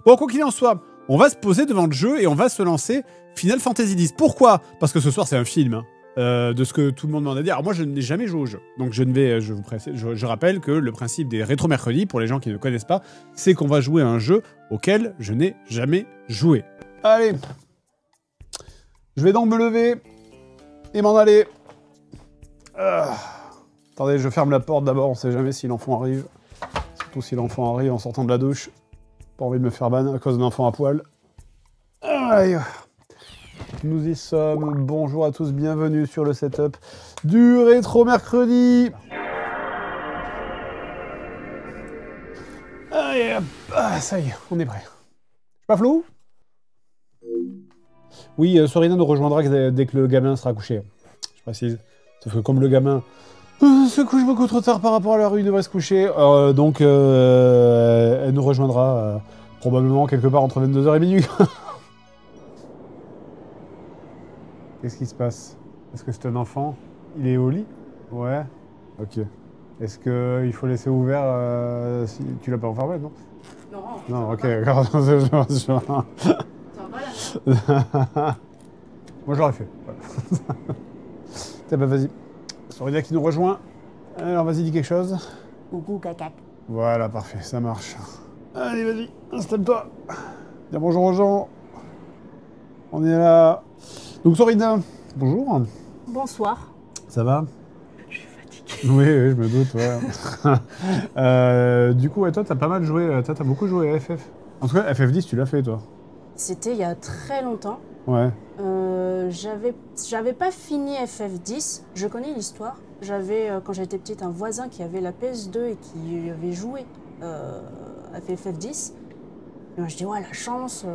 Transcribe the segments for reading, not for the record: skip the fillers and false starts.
Bon, quoi qu'il en soit, on va se poser devant le jeu et on va se lancer Final Fantasy X. Pourquoi? Parce que ce soir, c'est un film. De ce que tout le monde m'en a dit. Alors moi, je n'ai jamais joué au jeu. Donc je rappelle que le principe des rétro-mercredis, pour les gens qui ne connaissent pas, c'est qu'on va jouer à un jeu auquel je n'ai jamais joué. Allez. Je vais donc me lever et m'en aller. Attendez, je ferme la porte d'abord, on sait jamais si l'enfant arrive. Surtout si l'enfant arrive en sortant de la douche. Pas envie de me faire ban à cause d'un enfant à poil. Allez. Nous y sommes. Bonjour à tous, bienvenue sur le setup du Rétro Mercredi. Allez, hop. Ah, ça y est, on est prêt. Je suis pas flou? Oui, Sorina nous rejoindra dès que le gamin sera couché. Je précise. Sauf que comme le gamin se couche beaucoup trop tard par rapport à l'heure où il devrait se coucher, donc elle nous rejoindra probablement quelque part entre 22h et minuit. Qu'est-ce qui se passe? Est-ce que c'est un enfant? Il est au lit? Ouais. Ok. Est-ce qu'il faut laisser ouvert si tu l'as pas enfermé, non? Non. Non, ok, d'accord. Moi, j'aurais fait. Voilà. Bah, vas-y. Sorina qui nous rejoint. Alors, vas-y, dis quelque chose. Coucou, caca. Voilà, parfait, ça marche. Allez, vas-y, installe-toi. Dis bonjour aux gens. On est là. Donc, Sorina, bonjour. Bonsoir. Ça va? Je suis fatiguée. Oui, je me doute, ouais. Du coup, ouais, toi, t'as pas mal joué, t'as beaucoup joué à FF. En tout cas, FF10, tu l'as fait, toi. C'était il y a très longtemps. Ouais. J'avais pas fini FF10. Je connais l'histoire. J'avais, quand j'étais petite, un voisin qui avait la PS2 et qui avait joué à FF10. Et moi, je dis, ouais, la chance.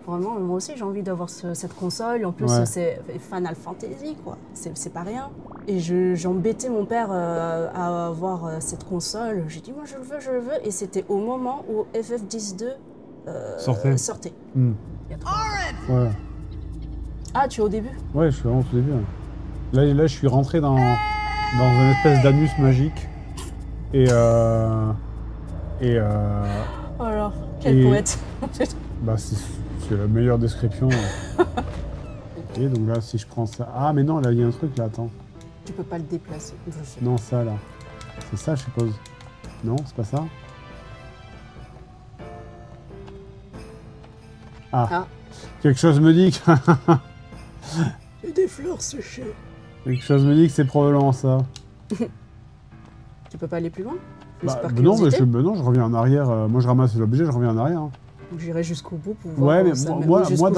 Vraiment, moi aussi, j'ai envie d'avoir cette console. En plus, Ouais. c'est Final Fantasy, quoi. C'est pas rien. Et j'embêtais mon père à avoir cette console. J'ai dit, moi, je le veux. Et c'était au moment où FF10-2 sortait. Mm. Il y a 3 ans. Ouais. Ah, tu es au début? Ouais, je suis vraiment au tout début. Là, je suis rentré dans une espèce d'anus magique. Et Oh là, quel poète. bah, c'est la meilleure description. Ok, donc là, si je prends ça... Ah, mais non, là, il y a un truc, là, attends. Tu peux pas le déplacer. Non, ça, là. C'est ça, je suppose. Non, c'est pas ça? Ah. Quelque chose me dit que... J'ai des fleurs séchées. Quelque chose me dit que c'est probablement ça. Tu peux pas aller plus loin? Non, je reviens en arrière. Moi, je ramasse l'objet, je reviens en arrière. Hein. J'irai jusqu'au bout pour voir mais moi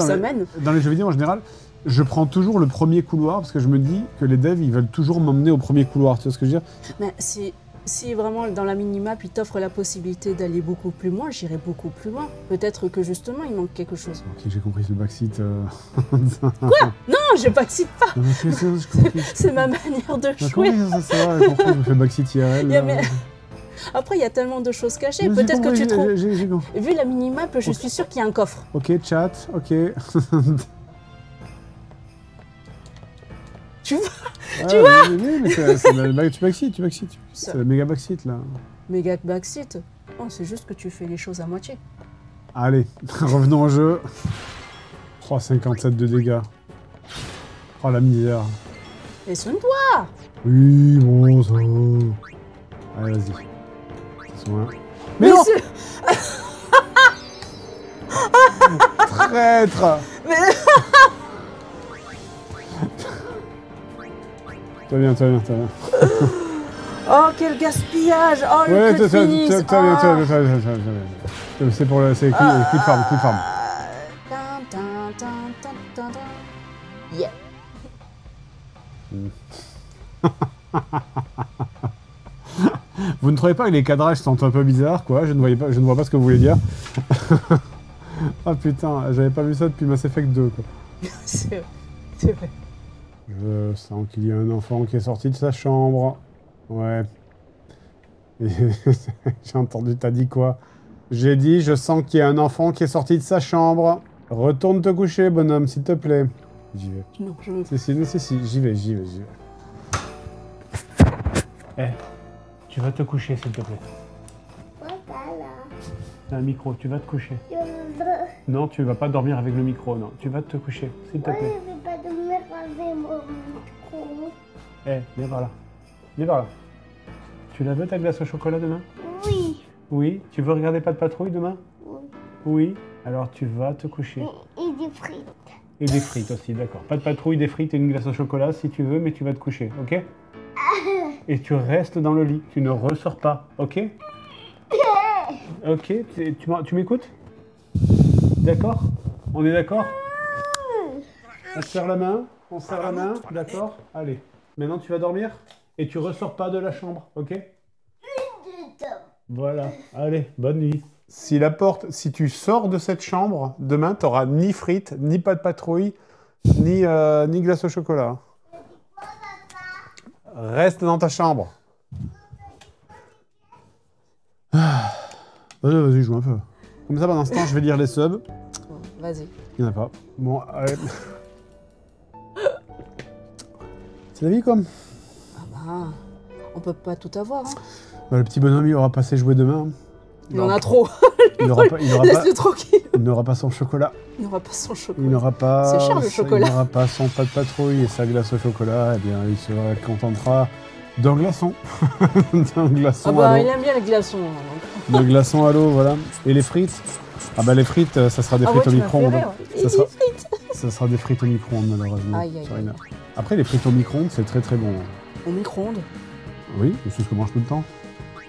dans les jeux vidéo en général, je prends toujours le premier couloir parce que je me dis que les devs, ils veulent toujours m'emmener au premier couloir. Tu vois ce que je veux dire? Mais si vraiment dans la minimap, ils t'offrent la possibilité d'aller beaucoup plus loin, j'irai beaucoup plus loin. Peut-être que justement, il manque quelque chose. Ok, j'ai compris, le backseat. Quoi? Non, je backseat pas. C'est ma manière de jouer. C'est vrai, j'ai compris, je me fais backseat IRL. Après, il y a tellement de choses cachées. Peut-être que tu trouves. J'ai Vu la minimap, je suis sûre qu'il y a un coffre. Ok, chat, ok. Tu vois? Tu vois? Oui, mais c'est le backseat. C'est le méga backseat, là. Méga backseat? Oh, c'est juste que tu fais les choses à moitié. Allez, revenons au jeu. 3,57 de dégâts. Oh, la misère. Et sonne-toi! Oui, bon, ça va. Allez, vas-y. Soin. Mais non! Traître! Mais... Toi bien. Oh, quel gaspillage! Oh, le ouais, coup de finish! C'est pour le... C'est coup de farm. Yeah. Vous ne trouvez pas que les cadrages sont un peu bizarres, quoi? Je ne vois pas ce que vous voulez dire. Ah putain, j'avais pas vu ça depuis Mass Effect 2, quoi. C'est vrai. Je sens qu'il y a un enfant qui est sorti de sa chambre. Ouais. J'ai entendu, t'as dit quoi? J'ai dit, je sens qu'il y a un enfant qui est sorti de sa chambre. Retourne te coucher, bonhomme, s'il te plaît. J'y vais. Non, je veux pas. Si, j'y vais. Tu vas te coucher, s'il te plaît. C'est un micro, tu vas te coucher. Je veux... Non, tu vas pas dormir avec le micro, non. Tu vas te coucher, s'il te Moi, plaît. je vais pas dormir avec mon micro. Eh, viens par là. Viens par là. Tu la veux ta glace au chocolat demain? Oui. Oui. Tu veux regarder Pas de patrouille demain? Oui. Oui. Alors tu vas te coucher. Et des frites. Et des frites aussi, d'accord. Pas de patrouille, des frites et une glace au chocolat si tu veux, mais tu vas te coucher, ok? Et tu restes dans le lit, tu ne ressors pas, ok? Ok, tu m'écoutes? D'accord? On est d'accord? On se serre la main? On se serre la main? D'accord? Allez. Maintenant tu vas dormir et tu ressors pas de la chambre, ok? Voilà. Allez, bonne nuit. Si tu sors de cette chambre, demain, tu n'auras ni frites, ni pas de patrouille, ni glace au chocolat. Reste dans ta chambre. Vas-y, joue un peu. Comme ça, pendant ce temps, je vais lire les subs. Vas-y. Il n'y en a pas. Bon, allez. C'est la vie, comme. Ah bah, on peut pas tout avoir. Hein. Bah, le petit bonhomme, il aura pas ses jouets demain. Il en a trop. Il n'aura pas, Laisse-le tranquille. il n'aura pas son chocolat. Il n'aura pas son chocolat. Il n'aura pas. C'est cher, le chocolat. Il n'aura pas son pas de patrouille et sa glace au chocolat. Eh bien, il se contentera d'un glaçon. D'un glaçon Ah bah, à il l'eau. aime bien les glaçons. De glaçon à l'eau, voilà. Et les frites? Ah bah les frites, ça sera des frites au micro-ondes. Ça sera... ça sera des frites au micro-ondes, malheureusement. Aïe, aïe, Sarina. aïe. Après, les frites au micro-ondes, c'est très très bon. Au micro-ondes, Oui, c'est ce que je mange tout le temps.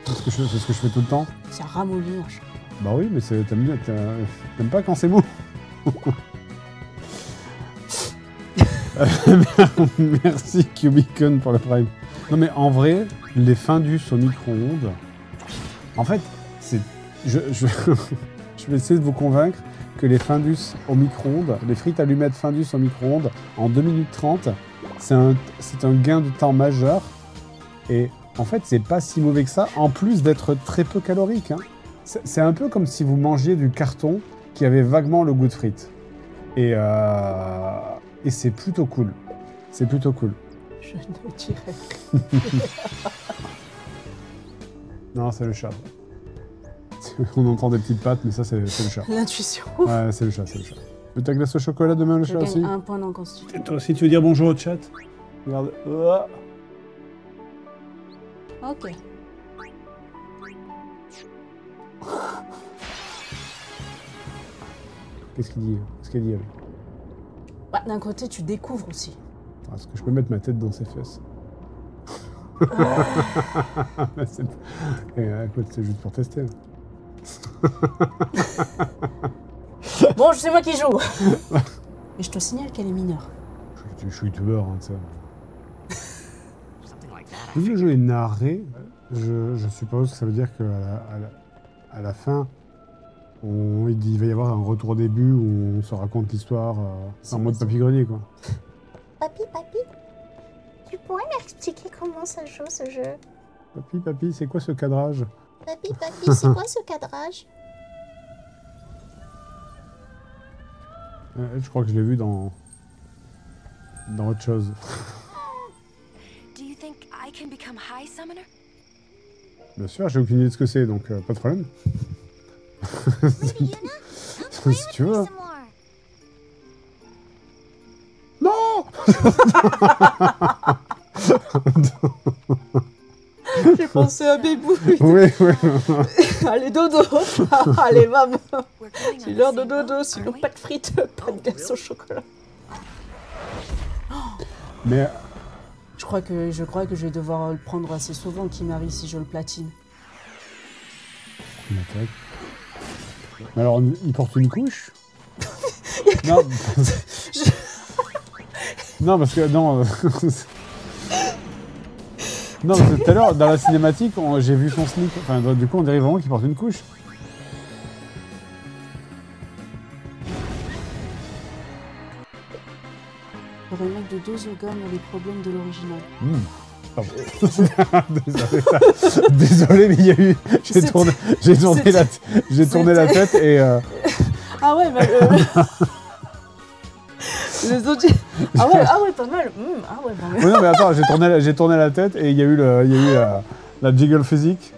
C'est ce que je fais tout le temps. ça ramollit un chat. Bah oui, mais t'aimes bien, t'aimes pas quand c'est mou. Merci Cubicon pour le prime. Non mais en vrai, les Findus au micro-ondes, en fait, c'est... Je vais essayer de vous convaincre que les Findus au micro-ondes, les frites allumettes Findus au micro-ondes, en 2 minutes 30, c'est un gain de temps majeur. Et en fait, c'est pas si mauvais que ça, en plus d'être très peu calorique. Hein. C'est un peu comme si vous mangiez du carton qui avait vaguement le goût de frites. Et c'est plutôt cool. C'est plutôt cool. Je ne dirais. Non, c'est le chat. On entend des petites pattes, mais ça, c'est le chat. L'intuition. Ouais, c'est le chat, c'est le chat. Tu veux ta glace au chocolat demain, le Je chat aussi? gagne un point en constitution. Et toi aussi, tu veux dire bonjour au chat? Regarde. Ok. Qu'est-ce qu'il dit? Qu'est-ce qu'elle dit, elle? Bah, d'un côté, tu découvres aussi. Est-ce que je peux mettre ma tête dans ses fesses? Écoute, c'est juste pour tester. Bon, c'est moi qui joue. Mais je te signale qu'elle est mineure. Je suis youtubeur, hein, tu sais. Vu que le jeu est narré, je suppose que ça veut dire qu'à la fin, il va y avoir un retour au début où on se raconte l'histoire en mode papy-grenier, quoi. Papy, tu pourrais m'expliquer comment ça joue ce jeu? Papy, c'est quoi ce cadrage? Papy, c'est quoi ce cadrage? Je crois que je l'ai vu dans autre chose. Do you think I can become High Summoner? Bien sûr, j'ai aucune idée de ce que c'est, donc pas de problème. Si tu veux. Non. J'ai pensé à Bébou. Oui. Allez, dodo. Allez, maman. We're going C'est on l'heure the de same dodo, boat, sinon aren't we? pas de frites, pas de glace au chocolat. Mais Je crois que je vais devoir le prendre assez souvent, Kimari, si je le platine. Mais alors, il porte une couche? Non. Non, parce que non. Non, parce que tout à l'heure, dans la cinématique, j'ai vu son slip. Enfin, du coup, on dirait vraiment qu'il porte une couche. Le remake de Dozoga a les problèmes de l'original. Pardon. Désolé, mais il y a eu. J'ai tourné la tête et. Ah ouais, mais les autres. Ah ouais, pas mal. Ah ouais, pas mal. Oui, non, mais attends, j'ai tourné la tête et il y a eu la jiggle physique.